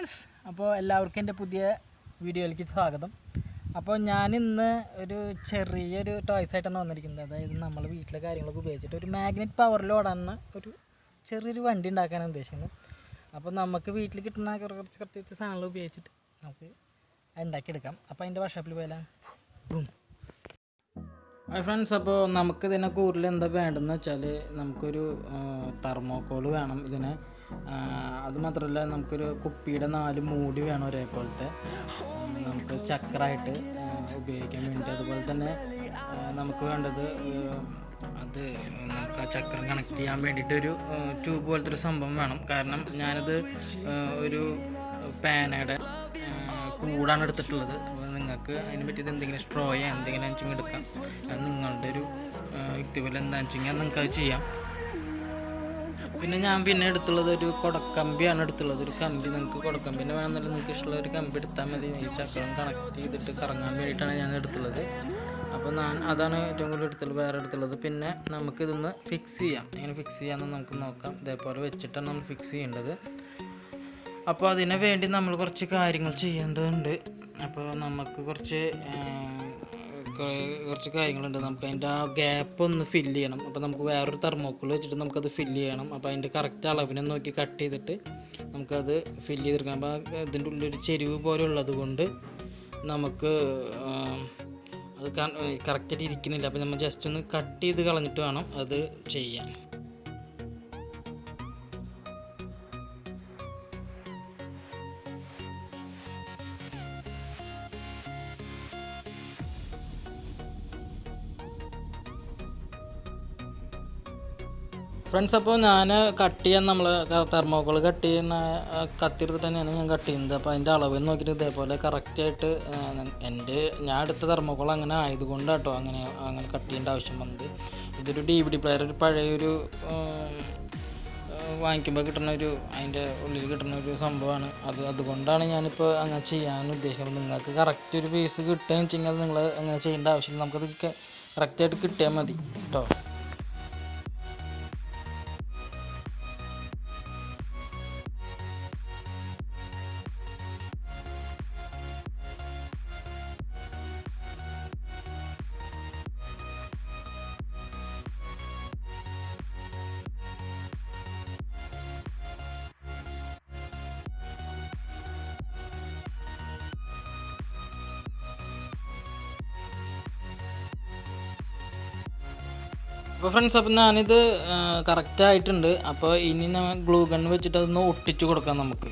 Friends, അപ്പോൾ എല്ലാവർക്കും എൻ്റെ പുതിയ വീഡിയോയിലേക്ക് സ്വാഗതം. അപ്പോൾ ഞാനിന്ന് ഒരു ചെറിയൊരു ടോയ്സ് ആയിട്ടാണ് വന്നിരിക്കുന്നത്. അതായത് നമ്മൾ വീട്ടിലെ കാര്യങ്ങളൊക്കെ ഉപയോഗിച്ചിട്ട് ഒരു മാഗ്നറ്റ് പവറിൽ ഓടാനുള്ള ഒരു ചെറിയൊരു വണ്ടി ഉണ്ടാക്കാനാണ് ഉദ്ദേശിക്കുന്നത്. അപ്പോൾ നമുക്ക് വീട്ടിൽ കിട്ടുന്ന കുറച്ച് സാധനങ്ങൾ ഉപയോഗിച്ചിട്ട് നമുക്ക് ഉണ്ടാക്കിയെടുക്കാം. അപ്പോൾ അതിൻ്റെ വർക്ക്ഷോപ്പിൽ പോയാലും ഫ്രണ്ട്സ്, അപ്പോൾ നമുക്ക് ഇതിനെ കൂടുതൽ എന്താ വേണ്ടതെന്ന് വെച്ചാൽ നമുക്കൊരു തെർമോക്കോൾ വേണം ഇതിന്. അതുമാത്രമല്ല, നമുക്കൊരു കുപ്പിയുടെ 4 മൂടി വേണം ഒരേപോലത്തെ, നമുക്ക് ചക്രമായിട്ട് ഉപയോഗിക്കാൻ വേണ്ടി. അതുപോലെ തന്നെ നമുക്ക് വേണ്ടത് അത് നമുക്ക് ആ ചക്രം കണക്ട് ചെയ്യാൻ വേണ്ടിയിട്ടൊരു ട്യൂബ് പോലത്തെ ഒരു സംഭവം വേണം. കാരണം ഞാനത് ഒരു പാനയുടെ കൂടാണ് എടുത്തിട്ടുള്ളത്. അപ്പോൾ നിങ്ങൾക്ക് അതിനെ പറ്റിയത് എന്തെങ്കിലും സ്ട്രോയോ എന്തെങ്കിലും വെച്ചെങ്കിൽ എടുക്കാം. അത് നിങ്ങളുടെ ഒരു യുക്തിപോലെ എന്താണെന്ന് വെച്ചെങ്കിൽ നിങ്ങൾക്ക് അത് ചെയ്യാം. പിന്നെ ഞാൻ എടുത്തുള്ളത് ഒരു കുടക്കമ്പിയാണ് എടുത്തുള്ളത്. ഒരു കമ്പി, നിങ്ങൾക്ക് കുടക്കമ്പിൻ്റെ വേണമെന്നില്ല, നിങ്ങൾക്ക് ഇഷ്ടമുള്ള ഒരു കമ്പി എടുത്താൽ മതി. ഈ ചക്രം കണക്ട് ചെയ്തിട്ട് കറങ്ങാൻ വേണ്ടിയിട്ടാണ് ഞാൻ എടുത്തുള്ളത്. അപ്പോൾ ഞാൻ അതാണ് ഏറ്റവും കൂടുതൽ എടുത്തുള്ളത്, വേറെ എടുത്തുള്ളത്. പിന്നെ നമുക്കിതൊന്ന് ഫിക്സ് ചെയ്യാം. എങ്ങനെ ഫിക്സ് ചെയ്യാമെന്ന് നമുക്ക് നോക്കാം. ഇതേപോലെ വെച്ചിട്ടാണ് നമ്മൾ ഫിക്സ് ചെയ്യേണ്ടത്. അപ്പോൾ അതിന് വേണ്ടി നമ്മൾ കുറച്ച് കാര്യങ്ങൾ ചെയ്യേണ്ടതുണ്ട്. അപ്പോൾ നമുക്ക് കുറച്ച് കാര്യങ്ങളുണ്ട്. നമുക്ക് അതിൻ്റെ ആ ഗ്യാപ്പ് ഒന്ന് ഫില്ല് ചെയ്യണം. അപ്പോൾ നമുക്ക് വേറൊരു തെർമോക്കോൾ വെച്ചിട്ട് നമുക്കത് ഫില്ല് ചെയ്യണം. അപ്പോൾ അതിൻ്റെ കറക്റ്റ് അളവിനെ നോക്കി കട്ട് ചെയ്തിട്ട് നമുക്കത് ഫില്ല് ചെയ്തെടുക്കണം. അപ്പോൾ ഇതിൻ്റെ ഉള്ളിലൊരു ചെരിവ് പോലെ ഉള്ളത് കൊണ്ട് നമുക്ക് അത് കറക്റ്റായിട്ട് ഇരിക്കുന്നില്ല. അപ്പോൾ നമ്മൾ ജസ്റ്റ് ഒന്ന് കട്ട് ചെയ്ത് കളഞ്ഞിട്ട് വേണം അത് ചെയ്യാൻ. ഫ്രണ്ട്സ്, അപ്പോൾ ഞാൻ കട്ട് ചെയ്യാൻ നമ്മൾ തെർമോക്കോൾ കട്ട് ചെയ്യുന്ന കത്തിയെടുത്തിട്ട് തന്നെയാണ് ഞാൻ കട്ട് ചെയ്യുന്നത്. അപ്പോൾ അതിൻ്റെ അളവ് നോക്കിയിട്ട് ഇതേപോലെ കറക്റ്റായിട്ട് ഞാൻ എടുത്ത തെർമോക്കോൾ അങ്ങനെ ആയതുകൊണ്ട് കേട്ടോ അങ്ങനെ കട്ട് ചെയ്യേണ്ട ആവശ്യം വന്നത്. ഇതൊരു DVD പ്ലെയർ, ഒരു പഴയൊരു വാങ്ങിക്കുമ്പോൾ കിട്ടുന്ന അതിൻ്റെ ഉള്ളിൽ കിട്ടുന്ന ഒരു സംഭവമാണ്. അതുകൊണ്ടാണ് ഞാനിപ്പോൾ അങ്ങനെ ചെയ്യാൻ ഉദ്ദേശിക്കുന്നത്. നിങ്ങൾക്ക് കറക്റ്റ് ഒരു പീസ് കിട്ടുകയെന്ന് വെച്ചെങ്കിൽ അത് നിങ്ങൾ അങ്ങനെ ചെയ്യേണ്ട ആവശ്യമില്ല. നമുക്കത് കറക്റ്റായിട്ട് കിട്ടിയാൽ മതി കേട്ടോ. അപ്പോൾ ഫ്രണ്ട്സ്, അപ്പോൾ ഞാനിത് കറക്റ്റായിട്ടുണ്ട്. അപ്പോൾ ഇനി ഗ്ലൂ ഗൺ വെച്ചിട്ട് അതൊന്ന് ഒട്ടിച്ച് കൊടുക്കാം നമുക്ക്.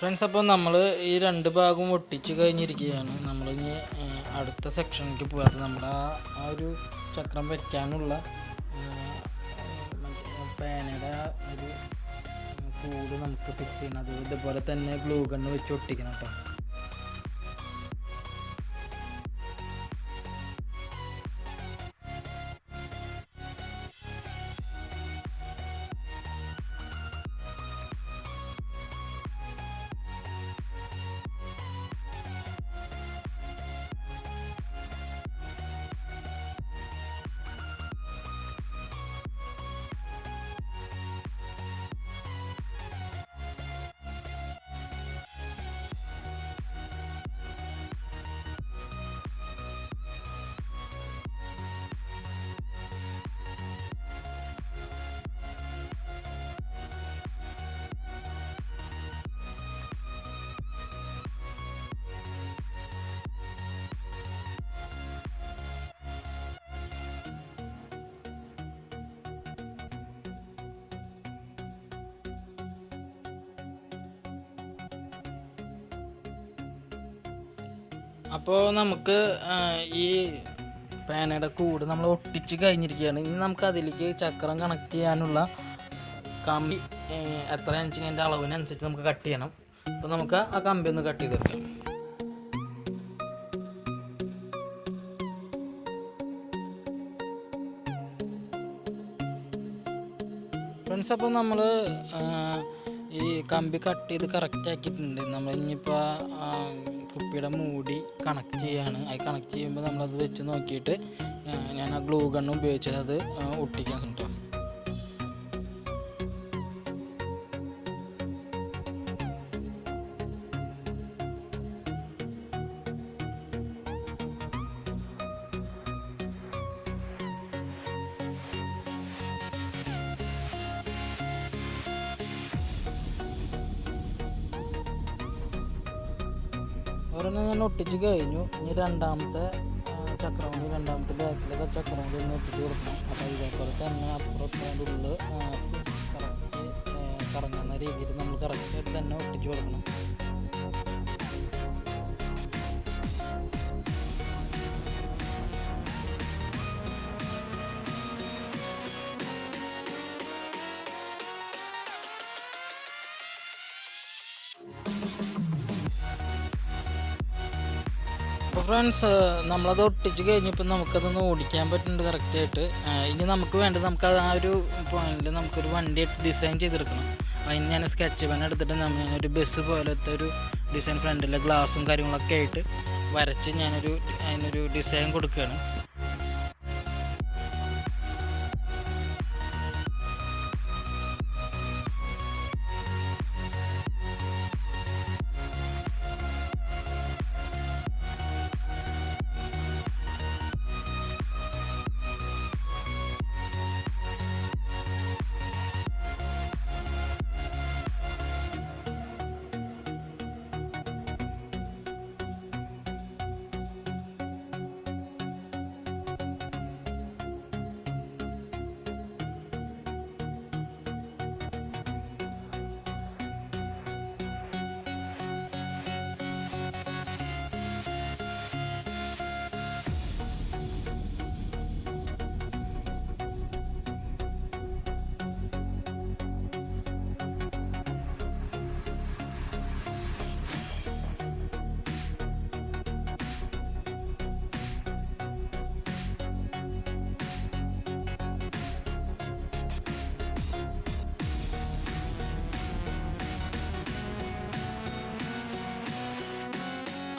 ഫ്രണ്ട്സ്, അപ്പോൾ നമ്മൾ ഈ 2 ഭാഗവും ഒട്ടിച്ച് കഴിഞ്ഞിരിക്കുകയാണ്. നമ്മളിനി അടുത്ത സെക്ഷനിലേക്ക് പോകാതെ നമ്മുടെ ആ ഒരു ചക്രം വയ്ക്കാനുള്ള പേനയുടെ ഒരു കൂട് നമുക്ക് ഫിക്സ് ചെയ്യണം. അത് ഇതുപോലെ തന്നെ ഗ്ലൂ ഗണ്ണ് വെച്ച് ഒട്ടിക്കണം കേട്ടോ. അപ്പോൾ നമുക്ക് ഈ പേനയുടെ കൂട് നമ്മൾ ഒട്ടിച്ച് കഴിഞ്ഞിരിക്കുകയാണ്. ഇനി നമുക്ക് അതിലേക്ക് ചക്രം കണക്ട് ചെയ്യാനുള്ള കമ്പി എത്ര ഇഞ്ചിൻ്റെ അളവിനനുസരിച്ച് നമുക്ക് കട്ട് ചെയ്യണം. അപ്പോൾ നമുക്ക് ആ കമ്പി ഒന്ന് കട്ട് ചെയ്തെടുക്കാം. ഫ്രണ്ട്സ്, അപ്പോൾ നമ്മൾ ഈ കമ്പി കട്ട് ചെയ്ത് കറക്റ്റ് ആക്കിയിട്ടുണ്ട്. നമ്മൾ ഇനിയിപ്പോൾ കുപ്പിയുടെ മൂടി കണക്ട് ചെയ്യാണ്. അത് കണക്ട് ചെയ്യുമ്പോൾ നമ്മളത് വെച്ച് നോക്കിയിട്ട് ഞാൻ ആ ഗ്ലൂ ഗണ്ണ് ഉപയോഗിച്ചത് അത് ഒട്ടിക്കാൻ ശ്രമിക്കാം. ഒരെണ്ണം ഞാൻ ഒട്ടിച്ച് കഴിഞ്ഞു. ഇനി രണ്ടാമത്തെ ചക്രം കൂടി, രണ്ടാമത്തെ ബാക്കിലൊക്കെ ചക്രം കൂടി ഒന്ന് ഒട്ടിച്ച് കൊടുക്കണം. അപ്പോൾ ഇതേപോലെ തന്നെ അപ്പുറത്തിൻ്റെ ഉള്ളിൽ കറക്റ്റ് കറങ്ങുന്ന രീതിയിൽ നമ്മൾ കറക്റ്റായിട്ട് തന്നെ ഒട്ടിച്ച് കൊടുക്കണം. അപ്പോൾ ഫ്രണ്ട്സ്, നമ്മളത് ഒട്ടിച്ച് കഴിഞ്ഞപ്പോൾ നമുക്കതൊന്ന് ഓടിക്കാൻ പറ്റുന്നുണ്ട് കറക്റ്റായിട്ട്. ഇനി നമുക്ക് വേണ്ടത് നമുക്കത് ആ ഒരു പോയിന്റിൽ നമുക്കൊരു വണ്ടിയായിട്ട് ഡിസൈൻ ചെയ്തെടുക്കണം. അതിന് ഞാൻ സ്കെച്ച് പെൻ എടുത്തിട്ട് ഒരു ബസ് പോലത്തെ ഒരു ഡിസൈൻ ഫ്രണ്ടിലെ ഗ്ലാസും കാര്യങ്ങളൊക്കെ ആയിട്ട് വരച്ച് അതിനൊരു ഡിസൈൻ കൊടുക്കുകയാണ്.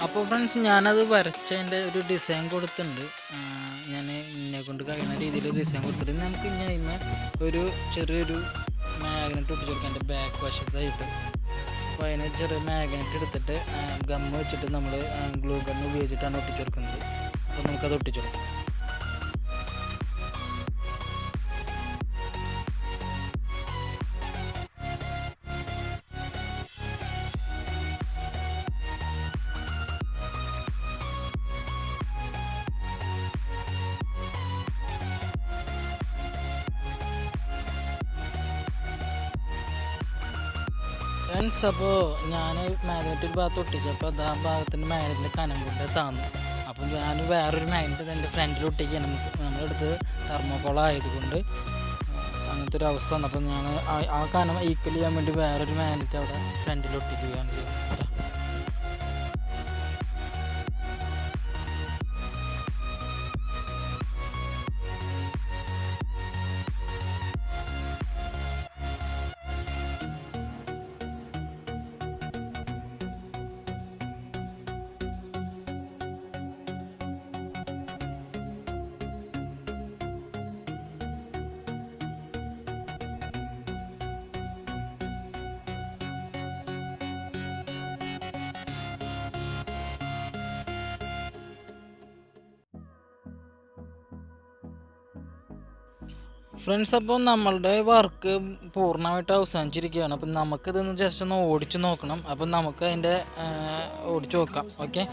അപ്പോൾ ഫ്രണ്ട്സ്, ഞാനത് വരച്ചതിൻ്റെ ഒരു ഡിസൈൻ കൊടുത്തിട്ടുണ്ട്. ഞാൻ എന്നെ കൊണ്ട് കഴിയുന്ന രീതിയിൽ ഡിസൈൻ കൊടുത്തിട്ട് നമുക്ക് ഇനി അതിന് ഒരു ചെറിയൊരു മാഗ്നറ്റ് ഒട്ടിച്ച് കൊടുക്കാം എൻ്റെ ബാക്ക് വശത്തായിട്ട്. അപ്പോൾ അതിന് ചെറിയ മാഗ്നറ്റ് എടുത്തിട്ട് ഗമ്മ് വെച്ചിട്ട് നമ്മൾ ഗ്ലൂ ഗണ്ണ് ഉപയോഗിച്ചിട്ടാണ് ഒട്ടിച്ച് കൊടുക്കുന്നത്. അപ്പോൾ നമുക്കത് ഒട്ടിച്ച് കൊടുക്കാം. ഫ്രണ്ട്സ്, അപ്പോൾ ഞാൻ മാഗ്നറ്റ് ഒരു ഭാഗത്ത് ഒട്ടിച്ചപ്പോൾ അത് ആ ഭാഗത്തിൻ്റെ മാഗ്നറ്റിൻ്റെ കനം കൊണ്ട് താന്നു. അപ്പോൾ ഞാൻ വേറൊരു മാഗ്നറ്റ് എൻ്റെ ഫ്രണ്ടിൽ ഒട്ടിക്കുകയാണ്. നമ്മളെടുത്ത് തെർമോക്കോൾ ആയതുകൊണ്ട് അങ്ങനത്തെ ഒരു അവസ്ഥ വന്നപ്പോൾ ഞാൻ ആ കനം ഈക്വൽ ചെയ്യാൻ വേണ്ടി വേറൊരു മാഗ്നറ്റ് അവിടെ ഫ്രണ്ടിൽ ഒട്ടിക്കുകയാണ് ചെയ്തത്. ഫ്രണ്ട്സ്, അപ്പോൾ നമ്മളുടെ വർക്ക് പൂർണ്ണമായിട്ട് അവസാനിച്ചിരിക്കുകയാണ്. അപ്പം നമുക്കിതൊന്ന് ജസ്റ്റ് ഒന്ന് ഓടിച്ച് നോക്കണം. അപ്പം നമുക്ക് അതിൻ്റെ ഓടിച്ച് നോക്കാം. ഓക്കെ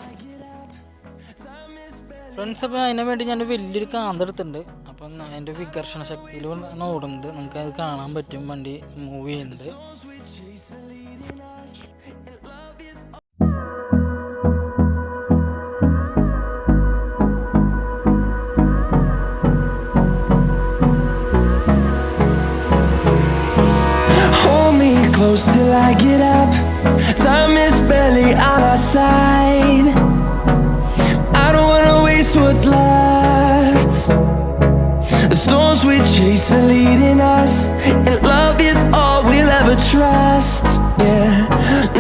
ഫ്രണ്ട്സ്, അപ്പോൾ അതിന് വേണ്ടി ഞാൻ വലിയൊരു കാന്തെടുത്തിട്ടുണ്ട്. അപ്പം അതിൻ്റെ വികർഷണ ശക്തിയിലാണ് ഓടുന്നത്. നമുക്കത് കാണാൻ പറ്റും വണ്ടി മൂവ് ചെയ്യുന്നത്. side. I don't wanna waste what's left. The storms we chase are leading us, and love is all we'll ever trust. Yeah,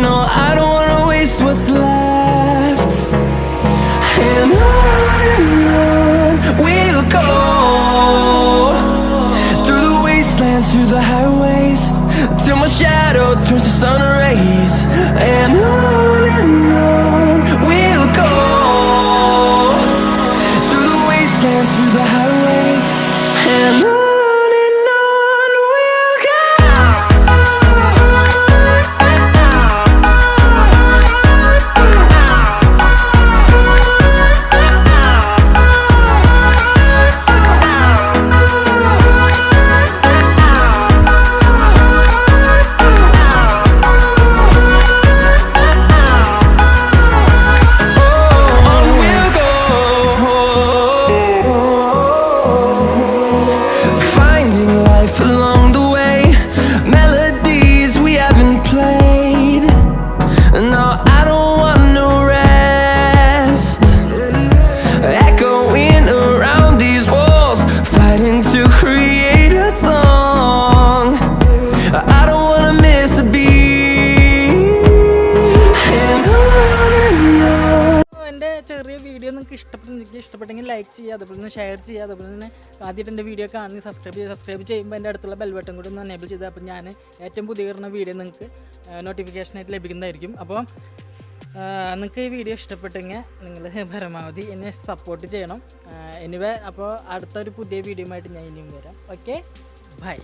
no, I don't wanna waste what's left. And on we'll go, through the wastelands, through the highways, till my shadow turns to sun rays. And on we'll go, through the wastelands, through the highways, and on we'll go. Along the way, melodies we haven't played. No, I don't want no rest. Echoing around these walls, fighting to create a song. I don't wanna miss a beat. And on. എൻ്റെ ചെറിയ video നിങ്ങൾക്ക് ഇഷ്ടപ്പെട്ടെങ്കിൽ like ചെയ്യുക, അതുപോലെ തന്നെ share ചെയ്യുക, അതുപോലെ തന്നെ ആദ്യമായിട്ട് എൻ്റെ വീഡിയോ കാണി സബ്സ്ക്രൈബ് ചെയ്യുമ്പോൾ എൻ്റെ അടുത്തുള്ള ബെൽ ബട്ടൺ കൂടി ഒന്ന് എനേബിൾ ചെയ്താൽ അപ്പോൾ ഞാൻ ഏറ്റവും പുതിയ വരുന്ന വീഡിയോ നിങ്ങൾക്ക് നോട്ടിഫിക്കേഷനായിട്ട് ലഭിക്കുന്നതായിരിക്കും. അപ്പോൾ നിങ്ങൾക്ക് ഈ വീഡിയോ ഇഷ്ടപ്പെട്ടെങ്കിൽ നിങ്ങൾ പരമാവധി എന്നെ സപ്പോർട്ട് ചെയ്യണം. എനിവേ അപ്പോൾ അടുത്തൊരു പുതിയ വീഡിയോ ആയിട്ട് ഞാൻ ഇനിയും വരാം. Okay, by.